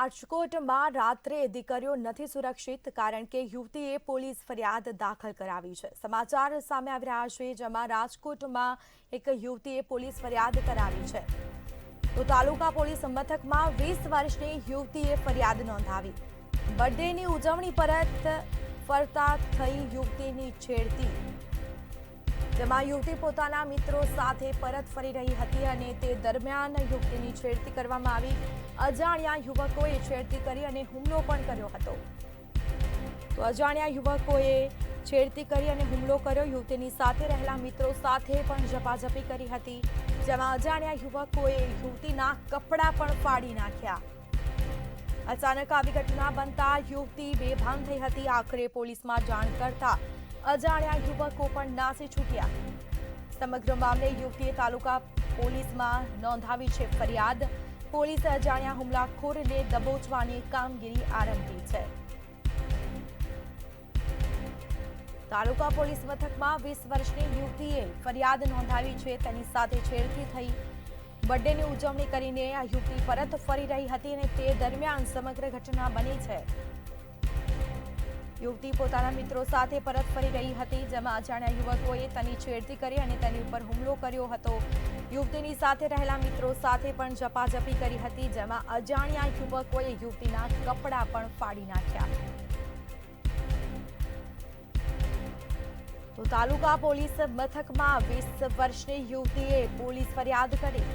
રાજકોટમાં રાત્રે દીકરીઓ નથી સુરક્ષિત કારણ કે યુવતીએ પોલીસ ફરિયાદ દાખલ કરાવી છે। સમાચાર સામે આવી રહ્યા છે, જેમાં રાજકોટમાં એક યુવતીએ પોલીસ ફરિયાદ કરાવી છે। તો તાલુકા પોલીસ મથકમાં 20 વર્ષની યુવતીએ ફરિયાદ નોંધાવી। બર્થડેની ઉજવણી પરત ફરતા થઈ યુવતીની છેડતી, જેમાં યુવતી પોતાના મિત્રો સાથે પરત ફરી રહી હતી અને તે દરમિયાન યુવતીની છેડતી કરવામાં આવી। અજાણ્યા યુવકોએ છેડતી કરી અને હુમલો પણ કર્યો હતો। તો અજાણ્યા યુવકોએ છેડતી કરી અને હુમલો કર્યો। યુવતીની સાથે રહેલા મિત્રો સાથે પણ ઝપાઝપી કરી હતી, જેમાં અજાણ્યા યુવકોએ યુવતીના કપડાં પણ ફાડી નાખ્યા। અચાનક આવી ઘટના બનતા યુવતી બેભાન થઈ હતી। આખરે પોલીસમાં જાણ કરતા અજાણ્યા યુવકો પણ નાસી છૂટ્યા। સમગ્ર મામલે યુવતીએ તાલુકા પોલીસમાં નોંધાવી છે ફરિયાદ। પોલીસે અજાણ્યા હુમલાખોરને દબોચવાની કામગીરી આરંભી છે। તાલુકા પોલીસ મથકમાં 20 વર્ષની યુવતીએ ફરિયાદ નોંધાવી છે। તેની સાથે છેડતી થઈ, બર્થડેની ઉજવણી કરીને આ યુવતી પરત ફરી રહી હતી અને તે દરમિયાન સમગ્ર ઘટના બની છે। યુવતી પોતાના મિત્રો સાથે પરત ફરી રહી હતી, જેમાં અજાણ્યા યુવકોએ તેની છેડતી કરી અને તેની ઉપર હુમલો કર્યો હતો। યુવતીની સાથે રહેલા મિત્રો સાથે પણ ઝપાઝપી કરી હતી, જેમાં અજાણ્યા યુવકોએ યુવતીના કપડાં પણ ફાડી નાખ્યા। તો તાલુકા પોલીસ મથકમાં 20 વર્ષની યુવતીએ પોલીસ ફરિયાદ કરી।